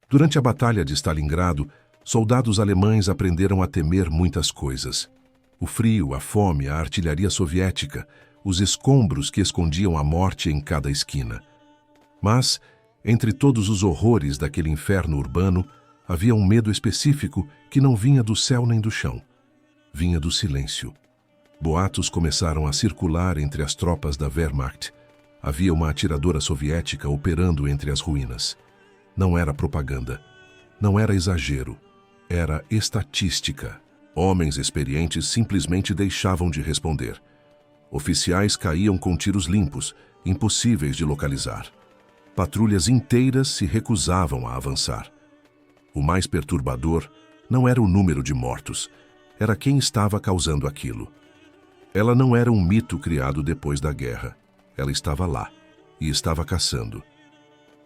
Durante a Batalha de Stalingrado, soldados alemães aprenderam a temer muitas coisas. O frio, a fome, a artilharia soviética, os escombros que escondiam a morte em cada esquina. Mas, entre todos os horrores daquele inferno urbano, havia um medo específico que não vinha do céu nem do chão. Vinha do silêncio. Boatos começaram a circular entre as tropas da Wehrmacht. Havia uma atiradora soviética operando entre as ruínas. Não era propaganda. Não era exagero. Era estatística. Homens experientes simplesmente deixavam de responder. Oficiais caíam com tiros limpos, impossíveis de localizar. Patrulhas inteiras se recusavam a avançar. O mais perturbador não era o número de mortos, era quem estava causando aquilo. Ela não era um mito criado depois da guerra. Ela estava lá e estava caçando.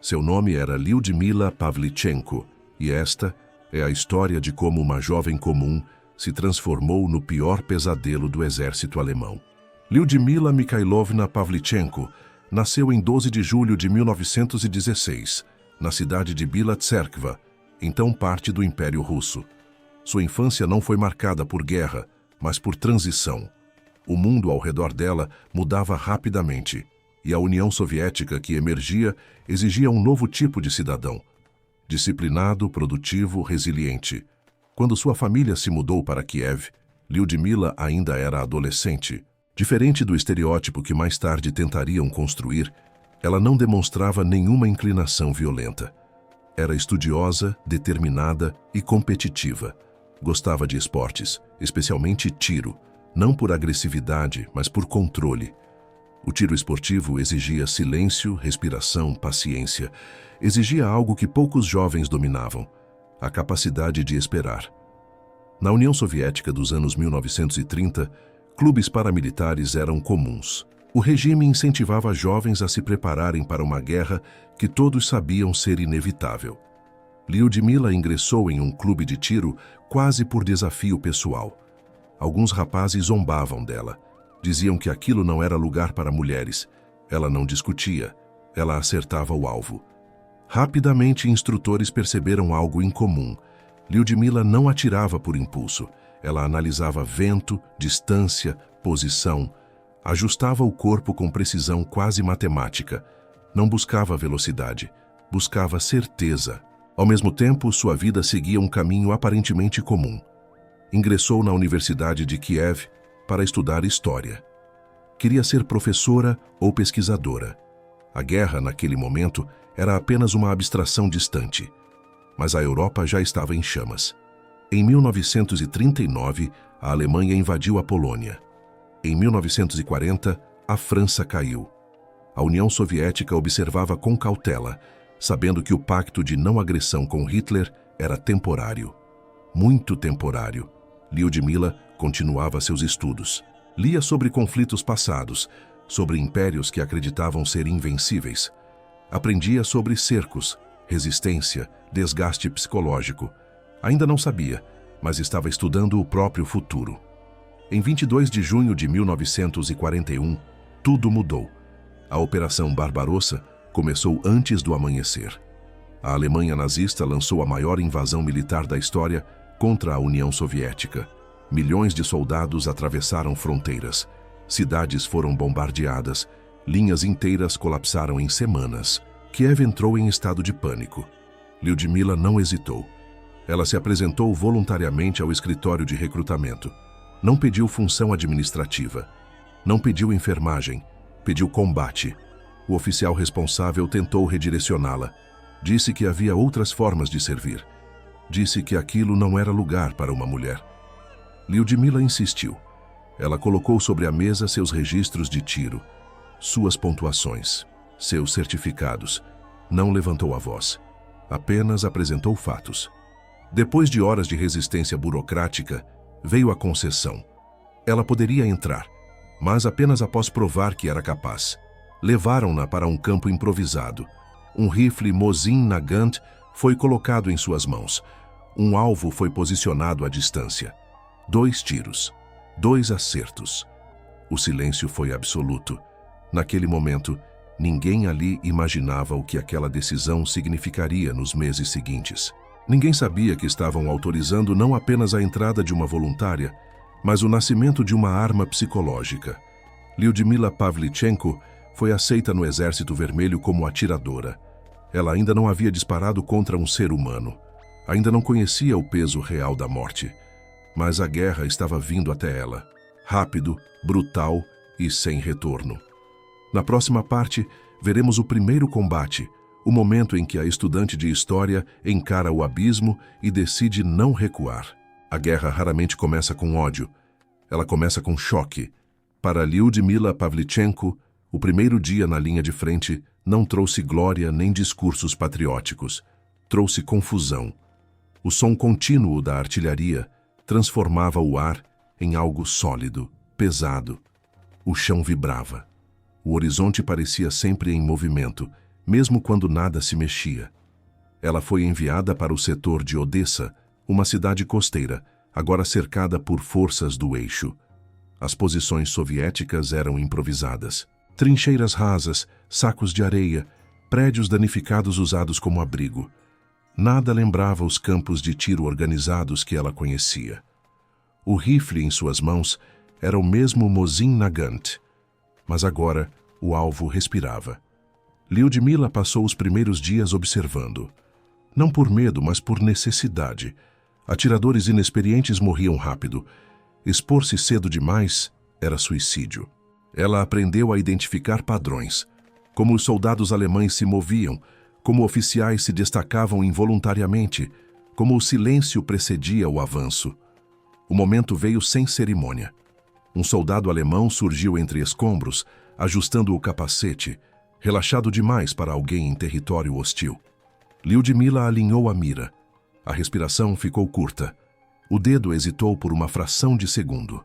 Seu nome era Lyudmila Pavlichenko, e esta é a história de como uma jovem comum se transformou no pior pesadelo do exército alemão. Lyudmila Mikhailovna Pavlichenko nasceu em 12 de julho de 1916, na cidade de Bila Tserkva, então parte do Império Russo. Sua infância não foi marcada por guerra, mas por transição. O mundo ao redor dela mudava rapidamente, e a União Soviética que emergia exigia um novo tipo de cidadão. Disciplinado, produtivo, resiliente. Quando sua família se mudou para Kiev, Lyudmila ainda era adolescente. Diferente do estereótipo que mais tarde tentariam construir, ela não demonstrava nenhuma inclinação violenta. Era estudiosa, determinada e competitiva. Gostava de esportes, especialmente tiro, não por agressividade, mas por controle. O tiro esportivo exigia silêncio, respiração, paciência. Exigia algo que poucos jovens dominavam: a capacidade de esperar. Na União Soviética dos anos 1930, clubes paramilitares eram comuns. O regime incentivava jovens a se prepararem para uma guerra que todos sabiam ser inevitável. Lyudmila ingressou em um clube de tiro quase por desafio pessoal. Alguns rapazes zombavam dela. Diziam que aquilo não era lugar para mulheres. Ela não discutia. Ela acertava o alvo. Rapidamente, instrutores perceberam algo incomum. Lyudmila não atirava por impulso. Ela analisava vento, distância, posição. Ajustava o corpo com precisão quase matemática. Não buscava velocidade. Buscava certeza. Ao mesmo tempo, sua vida seguia um caminho aparentemente comum. Ingressou na Universidade de Kiev para estudar história. Queria ser professora ou pesquisadora. A guerra, naquele momento, era apenas uma abstração distante. Mas a Europa já estava em chamas. Em 1939, a Alemanha invadiu a Polônia. Em 1940, a França caiu. A União Soviética observava com cautela, sabendo que o pacto de não agressão com Hitler era temporário. Muito temporário. Lyudmila continuava seus estudos. Lia sobre conflitos passados, sobre impérios que acreditavam ser invencíveis. Aprendia sobre cercos, resistência, desgaste psicológico. Ainda não sabia, mas estava estudando o próprio futuro. Em 22 de junho de 1941, tudo mudou. A Operação Barbarossa começou antes do amanhecer. A Alemanha nazista lançou a maior invasão militar da história contra a União Soviética. Milhões de soldados atravessaram fronteiras. Cidades foram bombardeadas. Linhas inteiras colapsaram em semanas. Kiev entrou em estado de pânico. Lyudmila não hesitou. Ela se apresentou voluntariamente ao escritório de recrutamento. Não pediu função administrativa. Não pediu enfermagem. Pediu combate. O oficial responsável tentou redirecioná-la. Disse que havia outras formas de servir. Disse que aquilo não era lugar para uma mulher. Lyudmila insistiu. Ela colocou sobre a mesa seus registros de tiro, suas pontuações, seus certificados. Não levantou a voz. Apenas apresentou fatos. Depois de horas de resistência burocrática, veio a concessão. Ela poderia entrar, mas apenas após provar que era capaz. Levaram-na para um campo improvisado. Um rifle Mosin Nagant foi colocado em suas mãos. Um alvo foi posicionado à distância. 2 tiros. 2 acertos. O silêncio foi absoluto. Naquele momento, Ninguém ali imaginava o que aquela decisão significaria nos meses seguintes. Ninguém sabia que estavam autorizando não apenas a entrada de uma voluntária, mas o nascimento de uma arma psicológica. Lyudmila Pavlichenko foi aceita no Exército Vermelho como atiradora. Ela ainda não havia disparado contra um ser humano. Ainda não conhecia o peso real da morte. Mas a guerra estava vindo até ela. Rápido, brutal e sem retorno. Na próxima parte, veremos o primeiro combate, o momento em que a estudante de história encara o abismo e decide não recuar. A guerra raramente começa com ódio. Ela começa com choque. Para Lyudmila Pavlichenko, o primeiro dia na linha de frente não trouxe glória nem discursos patrióticos. Trouxe confusão. O som contínuo da artilharia transformava o ar em algo sólido, pesado. O chão vibrava. O horizonte parecia sempre em movimento, mesmo quando nada se mexia. Ela foi enviada para o setor de Odessa, uma cidade costeira, agora cercada por forças do eixo. As posições soviéticas eram improvisadas. Trincheiras rasas, sacos de areia, prédios danificados usados como abrigo. Nada lembrava os campos de tiro organizados que ela conhecia. O rifle em suas mãos era o mesmo Mosin Nagant, mas agora o alvo respirava. Lyudmila passou os primeiros dias observando. Não por medo, mas por necessidade. Atiradores inexperientes morriam rápido. Expor-se cedo demais era suicídio. Ela aprendeu a identificar padrões, como os soldados alemães se moviam, como oficiais se destacavam involuntariamente, como o silêncio precedia o avanço. O momento veio sem cerimônia. Um soldado alemão surgiu entre escombros, ajustando o capacete, relaxado demais para alguém em território hostil. Lyudmila alinhou a mira. A respiração ficou curta. O dedo hesitou por uma fração de segundo.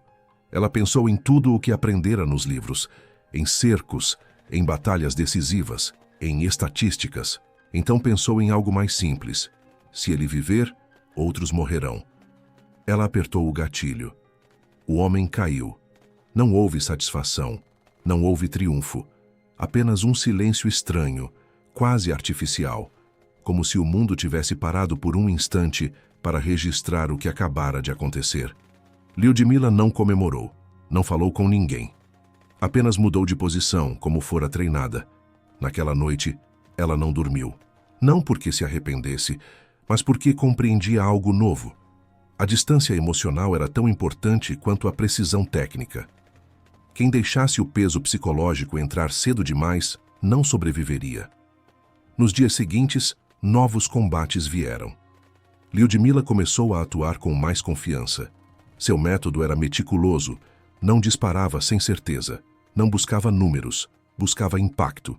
Ela pensou em tudo o que aprendera nos livros, em cercos, em batalhas decisivas, em estatísticas. Então pensou em algo mais simples. Se ele viver, outros morrerão. Ela apertou o gatilho. O homem caiu. Não houve satisfação. Não houve triunfo. Apenas um silêncio estranho, quase artificial, como se o mundo tivesse parado por um instante para registrar o que acabara de acontecer. Lyudmila não comemorou, não falou com ninguém. Apenas mudou de posição, como fora treinada. Naquela noite, ela não dormiu. Não porque se arrependesse, mas porque compreendia algo novo. A distância emocional era tão importante quanto a precisão técnica. Quem deixasse o peso psicológico entrar cedo demais não sobreviveria. Nos dias seguintes, novos combates vieram. Lyudmila começou a atuar com mais confiança. Seu método era meticuloso, não disparava sem certeza, não buscava números, buscava impacto.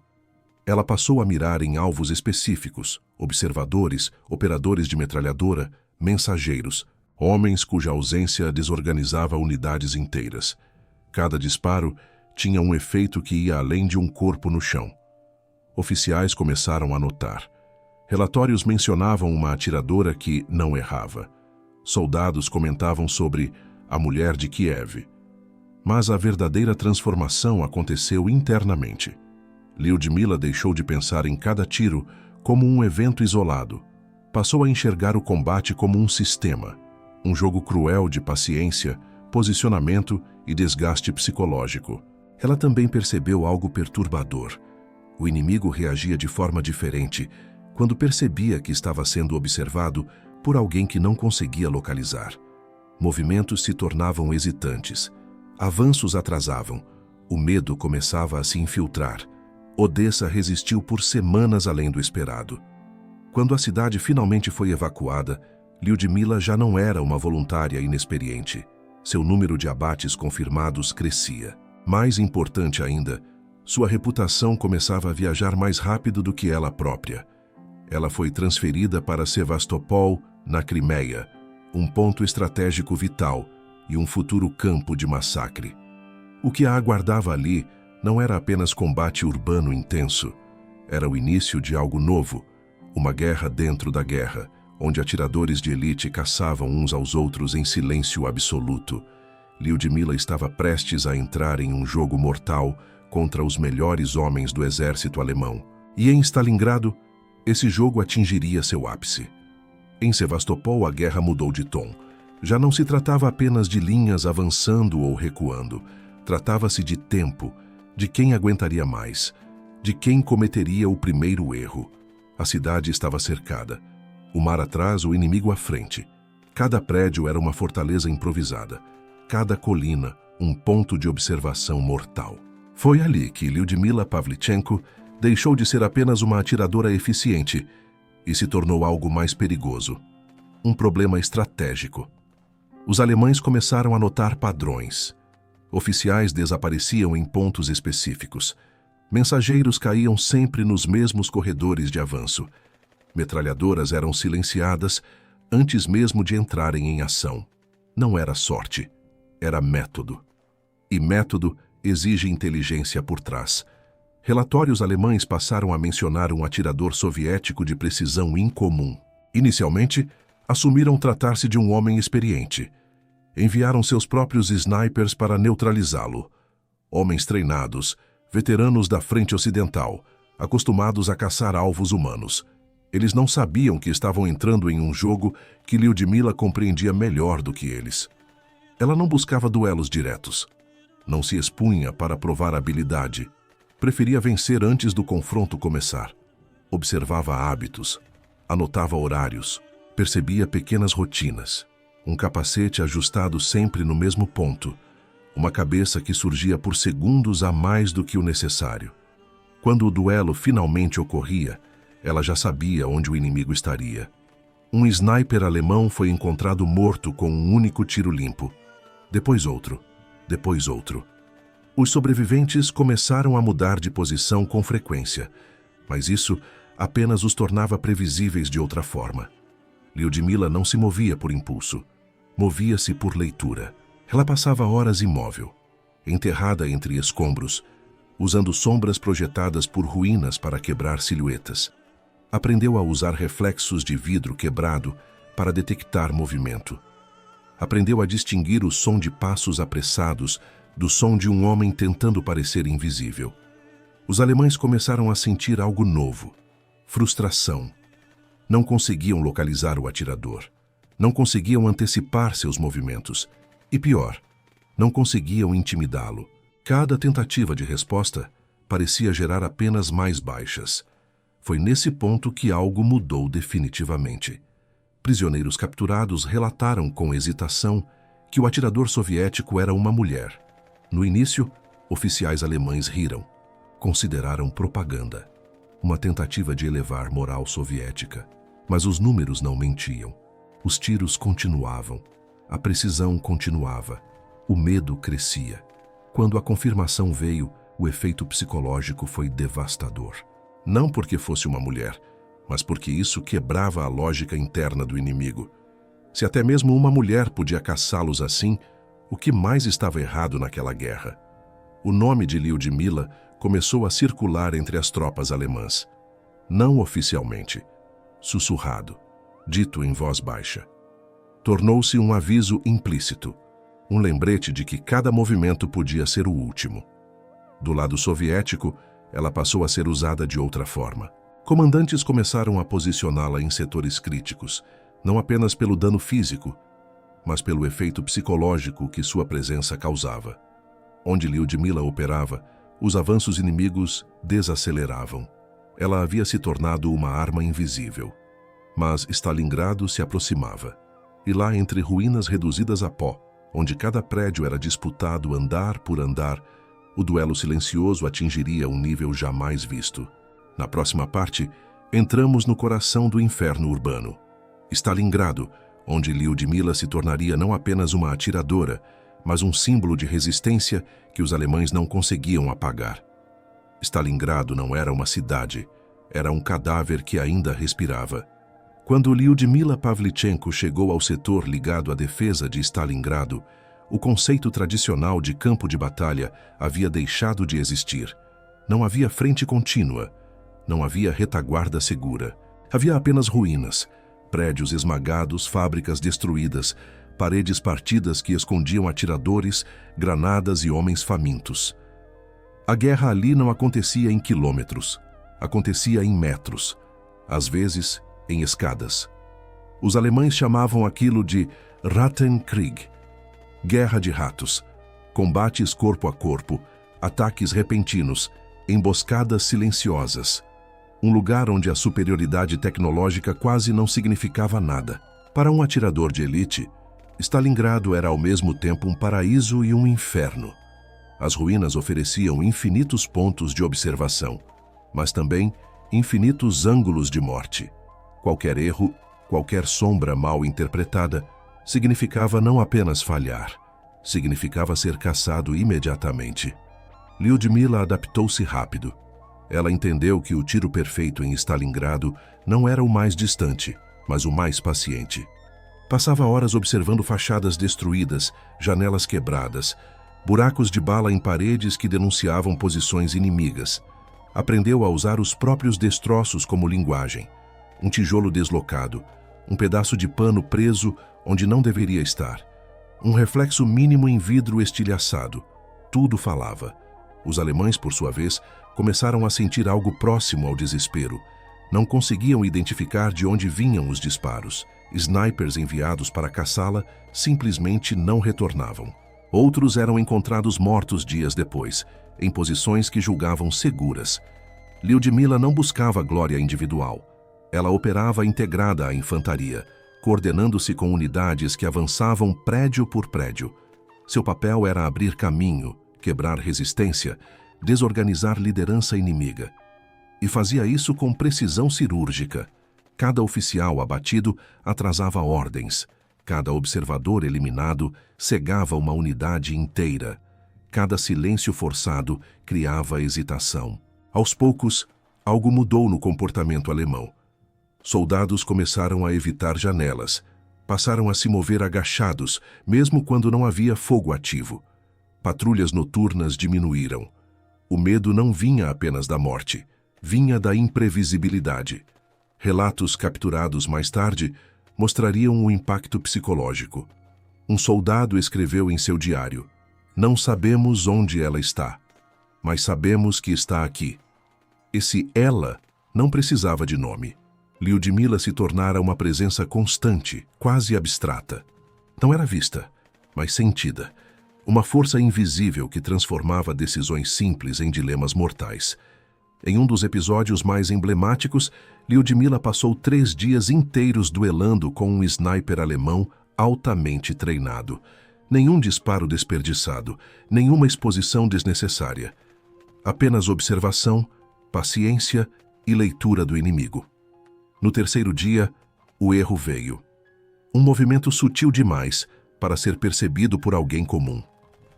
Ela passou a mirar em alvos específicos, observadores, operadores de metralhadora, mensageiros, homens cuja ausência desorganizava unidades inteiras. Cada disparo tinha um efeito que ia além de um corpo no chão. Oficiais começaram a notar. Relatórios mencionavam uma atiradora que não errava. Soldados comentavam sobre a mulher de Kiev. Mas a verdadeira transformação aconteceu internamente. Lyudmila deixou de pensar em cada tiro como um evento isolado. Passou a enxergar o combate como um sistema, um jogo cruel de paciência, posicionamento e desgaste psicológico. Ela também percebeu algo perturbador. O inimigo reagia de forma diferente quando percebia que estava sendo observado por alguém que não conseguia localizar. Movimentos se tornavam hesitantes. Avanços atrasavam. O medo começava a se infiltrar. Odessa resistiu por semanas além do esperado. Quando a cidade finalmente foi evacuada, Lyudmila já não era uma voluntária inexperiente. Seu número de abates confirmados crescia. Mais importante ainda, sua reputação começava a viajar mais rápido do que ela própria. Ela foi transferida para Sevastopol, na Crimeia, um ponto estratégico vital e um futuro campo de massacre. O que a aguardava ali não era apenas combate urbano intenso. Era o início de algo novo, uma guerra dentro da guerra, onde atiradores de elite caçavam uns aos outros em silêncio absoluto. Lyudmila estava prestes a entrar em um jogo mortal contra os melhores homens do exército alemão. E em Stalingrado, esse jogo atingiria seu ápice. Em Sevastopol, a guerra mudou de tom. Já não se tratava apenas de linhas avançando ou recuando. Tratava-se de tempo, de quem aguentaria mais, de quem cometeria o primeiro erro. A cidade estava cercada. O mar atrás, o inimigo à frente. Cada prédio era uma fortaleza improvisada. Cada colina, um ponto de observação mortal. Foi ali que Lyudmila Pavlichenko deixou de ser apenas uma atiradora eficiente e se tornou algo mais perigoso. Um problema estratégico. Os alemães começaram a notar padrões. Oficiais desapareciam em pontos específicos. Mensageiros caíam sempre nos mesmos corredores de avanço. Metralhadoras eram silenciadas antes mesmo de entrarem em ação. Não era sorte, era método. E método exige inteligência por trás. Relatórios alemães passaram a mencionar um atirador soviético de precisão incomum. Inicialmente, assumiram tratar-se de um homem experiente. Enviaram seus próprios snipers para neutralizá-lo. Homens treinados, veteranos da frente ocidental, acostumados a caçar alvos humanos. Eles não sabiam que estavam entrando em um jogo que Lyudmila compreendia melhor do que eles. Ela não buscava duelos diretos. Não se expunha para provar habilidade. Preferia vencer antes do confronto começar. Observava hábitos, anotava horários, percebia pequenas rotinas. Um capacete ajustado sempre no mesmo ponto. Uma cabeça que surgia por segundos a mais do que o necessário. Quando o duelo finalmente ocorria, ela já sabia onde o inimigo estaria. Um sniper alemão foi encontrado morto com um único tiro limpo. Depois outro. Depois outro. Os sobreviventes começaram a mudar de posição com frequência, mas isso apenas os tornava previsíveis de outra forma. Lyudmila não se movia por impulso. Movia-se por leitura. Ela passava horas imóvel, enterrada entre escombros, usando sombras projetadas por ruínas para quebrar silhuetas. Aprendeu a usar reflexos de vidro quebrado para detectar movimento. Aprendeu a distinguir o som de passos apressados do som de um homem tentando parecer invisível. Os alemães começaram a sentir algo novo: frustração. Não conseguiam localizar o atirador. Não conseguiam antecipar seus movimentos. E pior, não conseguiam intimidá-lo. Cada tentativa de resposta parecia gerar apenas mais baixas. Foi nesse ponto que algo mudou definitivamente. Prisioneiros capturados relataram com hesitação que o atirador soviético era uma mulher. No início, oficiais alemães riram. Consideraram propaganda, uma tentativa de elevar moral soviética. Mas os números não mentiam. Os tiros continuavam. A precisão continuava. O medo crescia. Quando a confirmação veio, o efeito psicológico foi devastador. Não porque fosse uma mulher, mas porque isso quebrava a lógica interna do inimigo. Se até mesmo uma mulher podia caçá-los assim, o que mais estava errado naquela guerra? O nome de Lyudmila começou a circular entre as tropas alemãs. Não oficialmente, sussurrado, dito em voz baixa. Tornou-se um aviso implícito, um lembrete de que cada movimento podia ser o último. Do lado soviético, ela passou a ser usada de outra forma. Comandantes começaram a posicioná-la em setores críticos, não apenas pelo dano físico, mas pelo efeito psicológico que sua presença causava. Onde Lyudmila operava, os avanços inimigos desaceleravam. Ela havia se tornado uma arma invisível. Mas Stalingrado se aproximava. E lá, entre ruínas reduzidas a pó, onde cada prédio era disputado andar por andar, o duelo silencioso atingiria um nível jamais visto. Na próxima parte, entramos no coração do inferno urbano. Stalingrado, onde Lyudmila se tornaria não apenas uma atiradora, mas um símbolo de resistência que os alemães não conseguiam apagar. Stalingrado não era uma cidade, era um cadáver que ainda respirava. Quando Lyudmila Pavlichenko chegou ao setor ligado à defesa de Stalingrado, o conceito tradicional de campo de batalha havia deixado de existir. Não havia frente contínua, não havia retaguarda segura. Havia apenas ruínas, prédios esmagados, fábricas destruídas, paredes partidas que escondiam atiradores, granadas e homens famintos. A guerra ali não acontecia em quilômetros, acontecia em metros, às vezes em escadas. Os alemães chamavam aquilo de Rattenkrieg, guerra de ratos, combates corpo a corpo, ataques repentinos, emboscadas silenciosas. Um lugar onde a superioridade tecnológica quase não significava nada. Para um atirador de elite, Stalingrado era ao mesmo tempo um paraíso e um inferno. As ruínas ofereciam infinitos pontos de observação, mas também infinitos ângulos de morte. Qualquer erro, qualquer sombra mal interpretada, significava não apenas falhar, significava ser caçado imediatamente. Lyudmila adaptou-se rápido. Ela entendeu que o tiro perfeito em Stalingrado não era o mais distante, mas o mais paciente. Passava horas observando fachadas destruídas, janelas quebradas, buracos de bala em paredes que denunciavam posições inimigas. Aprendeu a usar os próprios destroços como linguagem. Um tijolo deslocado, um pedaço de pano preso onde não deveria estar, um reflexo mínimo em vidro estilhaçado. Tudo falava. Os alemães, por sua vez, começaram a sentir algo próximo ao desespero. Não conseguiam identificar de onde vinham os disparos. Snipers enviados para caçá-la simplesmente não retornavam. Outros eram encontrados mortos dias depois, em posições que julgavam seguras. Lyudmila não buscava glória individual. Ela operava integrada à infantaria, coordenando-se com unidades que avançavam prédio por prédio. Seu papel era abrir caminho, quebrar resistência, desorganizar liderança inimiga. E fazia isso com precisão cirúrgica. Cada oficial abatido atrasava ordens. Cada observador eliminado cegava uma unidade inteira. Cada silêncio forçado criava hesitação. Aos poucos, algo mudou no comportamento alemão. Soldados começaram a evitar janelas. Passaram a se mover agachados, mesmo quando não havia fogo ativo. Patrulhas noturnas diminuíram. O medo não vinha apenas da morte, vinha da imprevisibilidade. Relatos capturados mais tarde mostrariam o impacto psicológico. Um soldado escreveu em seu diário: "Não sabemos onde ela está, mas sabemos que está aqui." Esse ela não precisava de nome. Lyudmila se tornara uma presença constante, quase abstrata. Não era vista, mas sentida. Uma força invisível que transformava decisões simples em dilemas mortais. Em um dos episódios mais emblemáticos, Lyudmila passou 3 dias inteiros duelando com um sniper alemão altamente treinado. Nenhum disparo desperdiçado, nenhuma exposição desnecessária. Apenas observação, paciência e leitura do inimigo. No 3º dia, o erro veio. Um movimento sutil demais para ser percebido por alguém comum.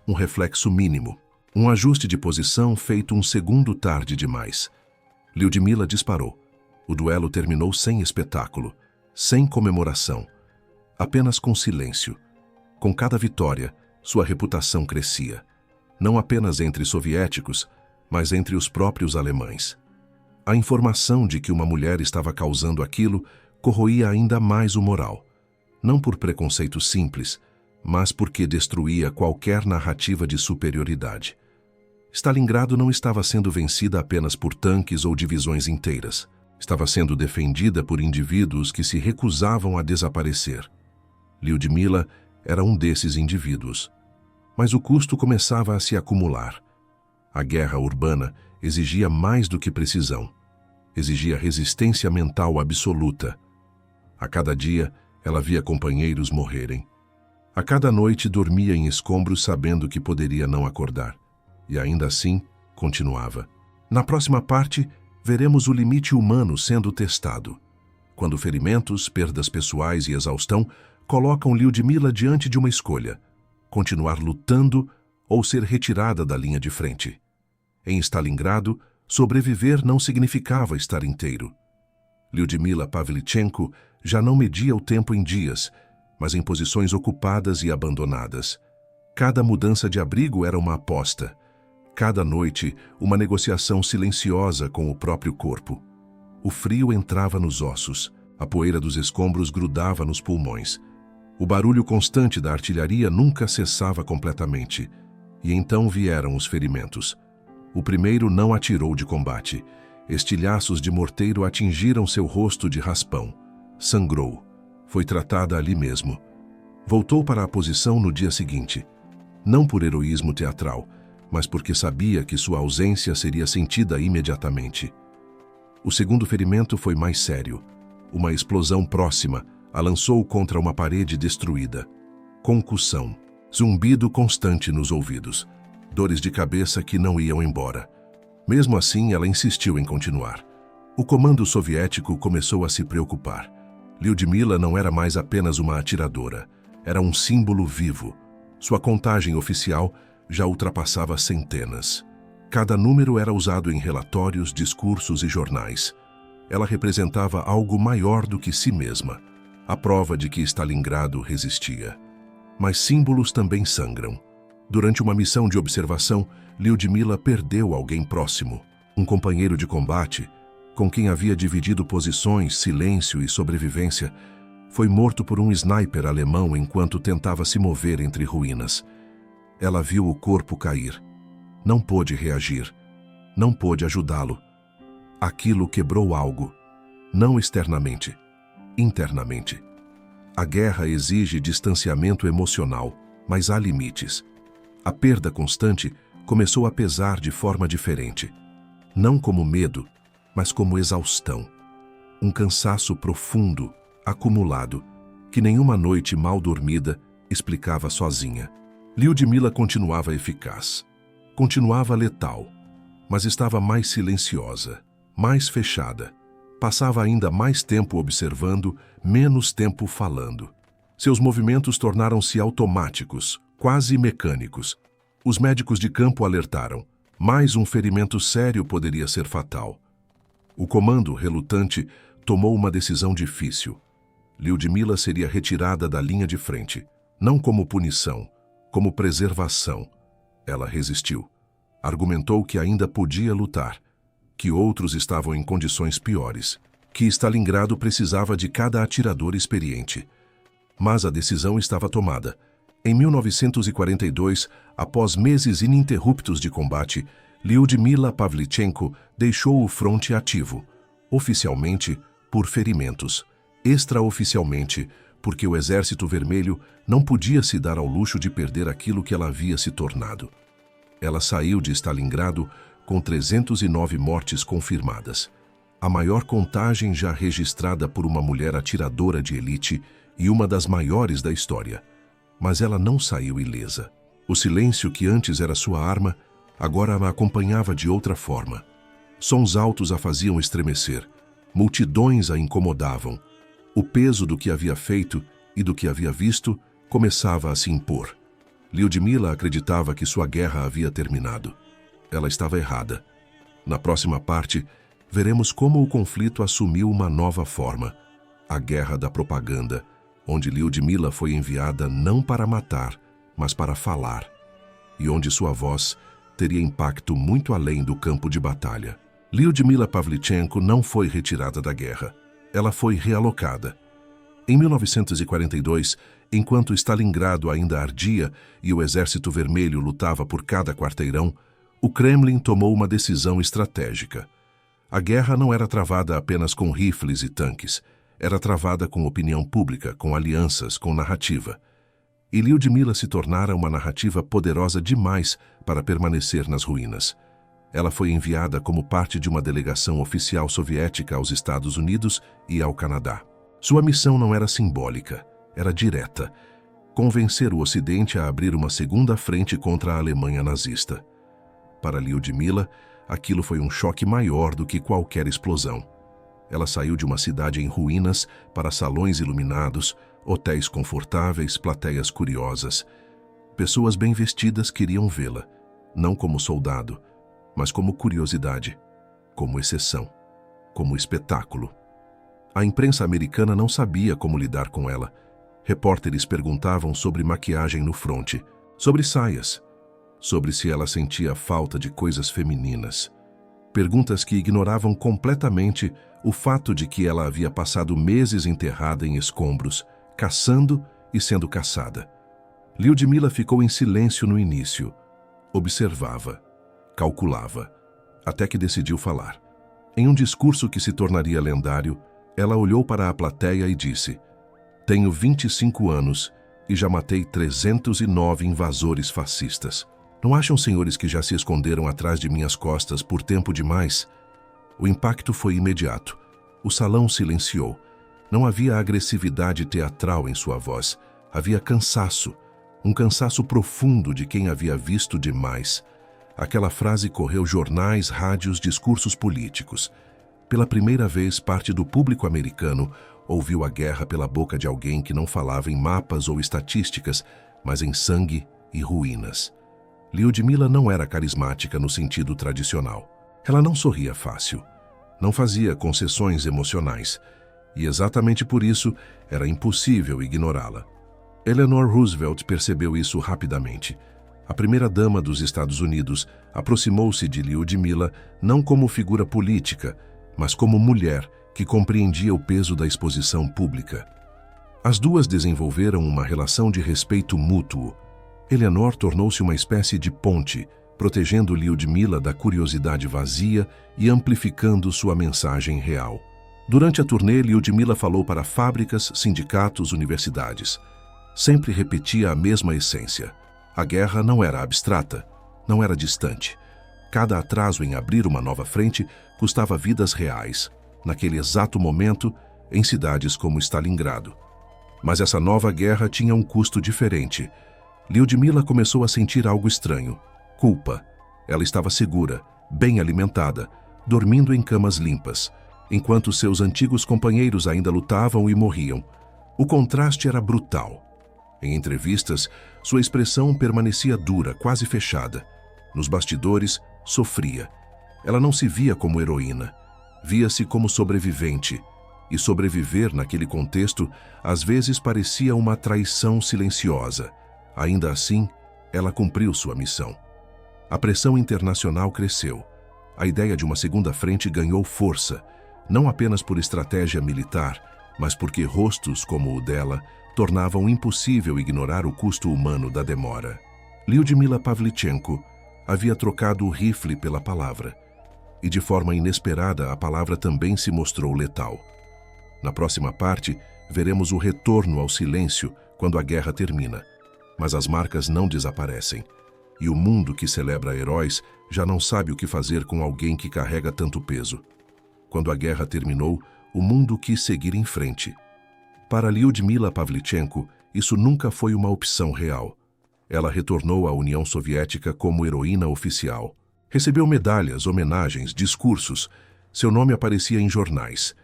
Um reflexo mínimo. Um ajuste de posição feito um segundo tarde demais. Lyudmila disparou. O duelo terminou sem espetáculo, sem comemoração. Apenas com silêncio. Com cada vitória, sua reputação crescia. Não apenas entre soviéticos, mas entre os próprios alemães. A informação de que uma mulher estava causando aquilo corroía ainda mais o moral. Não por preconceito simples, mas porque destruía qualquer narrativa de superioridade. Stalingrado não estava sendo vencida apenas por tanques ou divisões inteiras. Estava sendo defendida por indivíduos que se recusavam a desaparecer. Lyudmila era um desses indivíduos. Mas o custo começava a se acumular. A guerra urbana exigia mais do que precisão. Exigia resistência mental absoluta. A cada dia, ela via companheiros morrerem. A cada noite dormia em escombros sabendo que poderia não acordar. E ainda assim, continuava. Na próxima parte, veremos o limite humano sendo testado. Quando ferimentos, perdas pessoais e exaustão colocam Lyudmila diante de uma escolha: continuar lutando ou ser retirada da linha de frente. Em Stalingrado, sobreviver não significava estar inteiro. Lyudmila Pavlichenko já não media o tempo em dias, mas em posições ocupadas e abandonadas. Cada mudança de abrigo era uma aposta. Cada noite, uma negociação silenciosa com o próprio corpo. O frio entrava nos ossos, a poeira dos escombros grudava nos pulmões. O barulho constante da artilharia nunca cessava completamente. E então vieram os ferimentos. O primeiro não atirou de combate. Estilhaços de morteiro atingiram seu rosto de raspão. Sangrou. Foi tratada ali mesmo. Voltou para a posição no dia seguinte. Não por heroísmo teatral, mas porque sabia que sua ausência seria sentida imediatamente. O segundo ferimento foi mais sério. Uma explosão próxima a lançou contra uma parede destruída. Concussão. Zumbido constante nos ouvidos. Dores de cabeça que não iam embora. Mesmo assim, ela insistiu em continuar. O comando soviético começou a se preocupar. Lyudmila não era mais apenas uma atiradora. Era um símbolo vivo. Sua contagem oficial já ultrapassava centenas. Cada número era usado em relatórios, discursos e jornais. Ela representava algo maior do que si mesma. A prova de que Stalingrado resistia. Mas símbolos também sangram. Durante uma missão de observação, Lyudmila perdeu alguém próximo. Um companheiro de combate, com quem havia dividido posições, silêncio e sobrevivência, foi morto por um sniper alemão enquanto tentava se mover entre ruínas. Ela viu o corpo cair. Não pôde reagir. Não pôde ajudá-lo. Aquilo quebrou algo. Não externamente, internamente. A guerra exige distanciamento emocional, mas há limites. A perda constante começou a pesar de forma diferente. Não como medo, mas como exaustão. Um cansaço profundo, acumulado, que nenhuma noite mal dormida explicava sozinha. Lyudmila continuava eficaz. Continuava letal, mas estava mais silenciosa, mais fechada. Passava ainda mais tempo observando, menos tempo falando. Seus movimentos tornaram-se automáticos, quase mecânicos. Os médicos de campo alertaram. Mais um ferimento sério poderia ser fatal. O comando, relutante, tomou uma decisão difícil. Lyudmila seria retirada da linha de frente, não como punição, como preservação. Ela resistiu. Argumentou que ainda podia lutar, que outros estavam em condições piores, que Stalingrado precisava de cada atirador experiente. Mas a decisão estava tomada. Em 1942, após meses ininterruptos de combate, Lyudmila Pavlichenko deixou o fronte ativo, oficialmente por ferimentos, extraoficialmente porque o Exército Vermelho não podia se dar ao luxo de perder aquilo que ela havia se tornado. Ela saiu de Stalingrado com 309 mortes confirmadas, a maior contagem já registrada por uma mulher atiradora de elite e uma das maiores da história. Mas ela não saiu ilesa. O silêncio que antes era sua arma, agora a acompanhava de outra forma. Sons altos a faziam estremecer, multidões a incomodavam. O peso do que havia feito e do que havia visto começava a se impor. Lyudmila acreditava que sua guerra havia terminado. Ela estava errada. Na próxima parte, veremos como o conflito assumiu uma nova forma. A guerra da propaganda, onde Lyudmila foi enviada não para matar, mas para falar. E onde sua voz teria impacto muito além do campo de batalha. Lyudmila Pavlichenko não foi retirada da guerra. Ela foi realocada. Em 1942, enquanto Stalingrado ainda ardia e o Exército Vermelho lutava por cada quarteirão, o Kremlin tomou uma decisão estratégica. A guerra não era travada apenas com rifles e tanques. Era travada com opinião pública, com alianças, com narrativa. E Lyudmila se tornara uma narrativa poderosa demais para permanecer nas ruínas. Ela foi enviada como parte de uma delegação oficial soviética aos Estados Unidos e ao Canadá. Sua missão não era simbólica, era direta. Convencer o Ocidente a abrir uma segunda frente contra a Alemanha nazista. Para Lyudmila, aquilo foi um choque maior do que qualquer explosão. Ela saiu de uma cidade em ruínas para salões iluminados, hotéis confortáveis, plateias curiosas. Pessoas bem vestidas queriam vê-la, não como soldado, mas como curiosidade, como exceção, como espetáculo. A imprensa americana não sabia como lidar com ela. Repórteres perguntavam sobre maquiagem no fronte, sobre saias, sobre se ela sentia falta de coisas femininas. Perguntas que ignoravam completamente o fato de que ela havia passado meses enterrada em escombros, caçando e sendo caçada. Lyudmila ficou em silêncio no início. Observava. calculava, até que decidiu falar. Em um discurso que se tornaria lendário, ela olhou para a plateia e disse: "Tenho 25 anos e já matei 309 invasores fascistas. Não acham, senhores, que já se esconderam atrás de minhas costas por tempo demais?" O impacto foi imediato. O salão silenciou. Não havia agressividade teatral em sua voz. Havia cansaço. Um cansaço profundo de quem havia visto demais. Aquela frase correu jornais, rádios, discursos políticos. Pela primeira vez, parte do público americano ouviu a guerra pela boca de alguém que não falava em mapas ou estatísticas, mas em sangue e ruínas. Lyudmila não era carismática no sentido tradicional. Ela não sorria fácil. Não fazia concessões emocionais. E exatamente por isso era impossível ignorá-la. Eleanor Roosevelt percebeu isso rapidamente. A primeira-dama dos Estados Unidos aproximou-se de Lyudmila não como figura política, mas como mulher que compreendia o peso da exposição pública. As duas desenvolveram uma relação de respeito mútuo. Eleanor tornou-se uma espécie de ponte, protegendo Lyudmila da curiosidade vazia e amplificando sua mensagem real. Durante a turnê, Lyudmila falou para fábricas, sindicatos, universidades. Sempre repetia a mesma essência. A guerra não era abstrata, não era distante. Cada atraso em abrir uma nova frente custava vidas reais, naquele exato momento, em cidades como Stalingrado. Mas essa nova guerra tinha um custo diferente. Lyudmila começou a sentir algo estranho. Culpa. Ela estava segura, bem alimentada, dormindo em camas limpas, enquanto seus antigos companheiros ainda lutavam e morriam. O contraste era brutal. Em entrevistas, sua expressão permanecia dura, quase fechada. Nos bastidores, sofria. Ela não se via como heroína. Via-se como sobrevivente. E sobreviver naquele contexto, às vezes parecia uma traição silenciosa. Ainda assim, ela cumpriu sua missão. A pressão internacional cresceu. A ideia de uma segunda frente ganhou força, não apenas por estratégia militar, mas porque rostos como o dela tornavam impossível ignorar o custo humano da demora. Lyudmila Pavlichenko havia trocado o rifle pela palavra. E de forma inesperada, a palavra também se mostrou letal. Na próxima parte, veremos o retorno ao silêncio quando a guerra termina. Mas as marcas não desaparecem. E o mundo que celebra heróis já não sabe o que fazer com alguém que carrega tanto peso. Quando a guerra terminou, o mundo quis seguir em frente. Para Lyudmila Pavlichenko, isso nunca foi uma opção real. Ela retornou à União Soviética como heroína oficial. Recebeu medalhas, homenagens, discursos. Seu nome aparecia em jornais.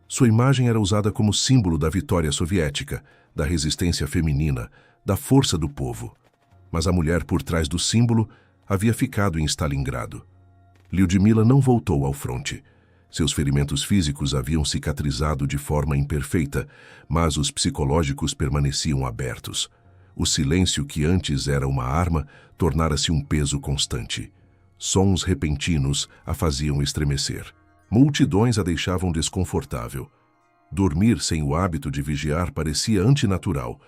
Sua imagem era usada como símbolo da vitória soviética, da resistência feminina, da força do povo. Mas a mulher por trás do símbolo havia ficado em Stalingrado. Lyudmila não voltou ao fronte. Seus ferimentos físicos haviam cicatrizado de forma imperfeita, mas os psicológicos permaneciam abertos. O silêncio que antes era uma arma tornara-se um peso constante. Sons repentinos a faziam estremecer. Multidões a deixavam desconfortável. Dormir sem o hábito de vigiar parecia antinatural.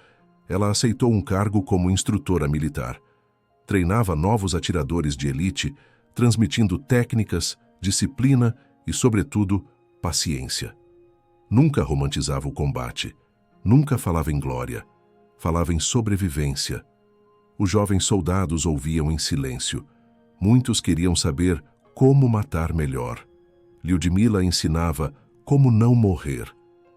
Ela aceitou um cargo como instrutora militar. Treinava novos atiradores de elite, transmitindo técnicas, disciplina e, sobretudo, paciência. Nunca romantizava o combate. Nunca falava em glória. Falava em sobrevivência. Os jovens soldados ouviam em silêncio. Muitos queriam saber como matar melhor. Lyudmila ensinava como não morrer.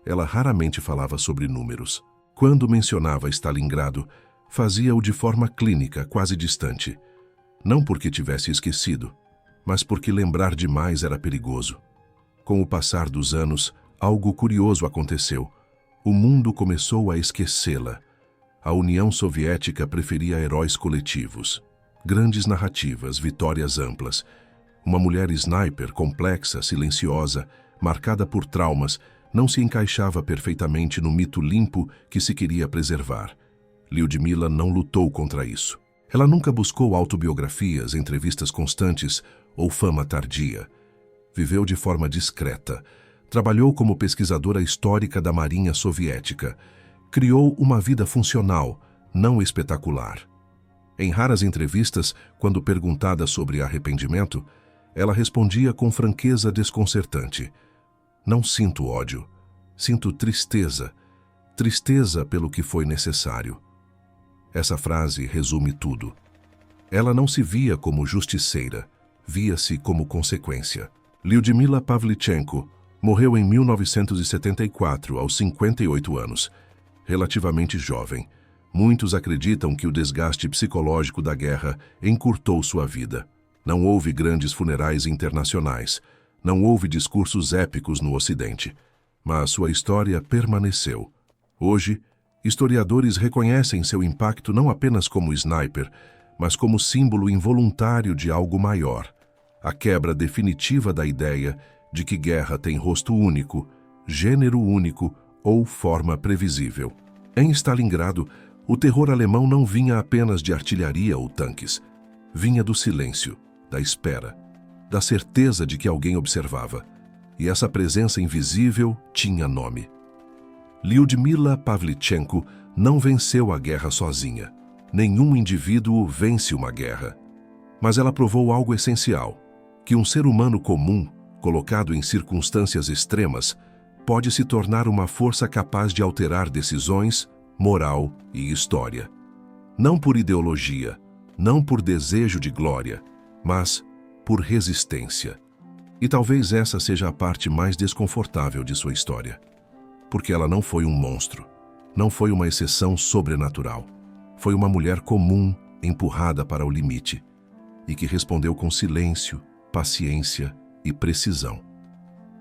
Ela raramente falava sobre números. Quando mencionava Stalingrado, fazia-o de forma clínica, quase distante. Não porque tivesse esquecido, mas porque lembrar demais era perigoso. Com o passar dos anos, algo curioso aconteceu. O mundo começou a esquecê-la. A União Soviética preferia heróis coletivos. Grandes narrativas, vitórias amplas. Uma mulher sniper complexa, silenciosa, marcada por traumas, não se encaixava perfeitamente no mito limpo que se queria preservar. Lyudmila não lutou contra isso. Ela nunca buscou autobiografias, entrevistas constantes ou fama tardia. Viveu de forma discreta. Trabalhou como pesquisadora histórica da Marinha Soviética. Criou uma vida funcional, não espetacular. Em raras entrevistas, quando perguntada sobre arrependimento, ela respondia com franqueza desconcertante: "Não sinto ódio, sinto tristeza, tristeza pelo que foi necessário." Essa frase resume tudo. Ela não se via como justiceira, via-se como consequência. Lyudmila Pavlichenko morreu em 1974, aos 58 anos. Relativamente jovem, muitos acreditam que o desgaste psicológico da guerra encurtou sua vida. Não houve grandes funerais internacionais, não houve discursos épicos no Ocidente, mas sua história permaneceu. Hoje, historiadores reconhecem seu impacto não apenas como sniper, mas como símbolo involuntário de algo maior, a quebra definitiva da ideia de que guerra tem rosto único, gênero único ou forma previsível. Em Stalingrado, o terror alemão não vinha apenas de artilharia ou tanques. Vinha do silêncio, da espera, da certeza de que alguém observava. E essa presença invisível tinha nome. Lyudmila Pavlichenko não venceu a guerra sozinha. Nenhum indivíduo vence uma guerra. Mas ela provou algo essencial, que um ser humano comum, colocado em circunstâncias extremas, pode se tornar uma força capaz de alterar decisões, moral e história. Não por ideologia, não por desejo de glória, mas por resistência. E talvez essa seja a parte mais desconfortável de sua história. Porque ela não foi um monstro, não foi uma exceção sobrenatural. Foi uma mulher comum, empurrada para o limite, e que respondeu com silêncio, paciência e precisão.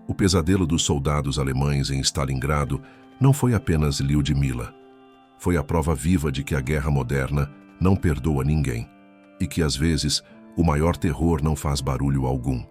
O pesadelo dos soldados alemães em Stalingrado não foi apenas Lyudmila. Foi a prova viva de que a guerra moderna não perdoa ninguém, e que às vezes o maior terror não faz barulho algum.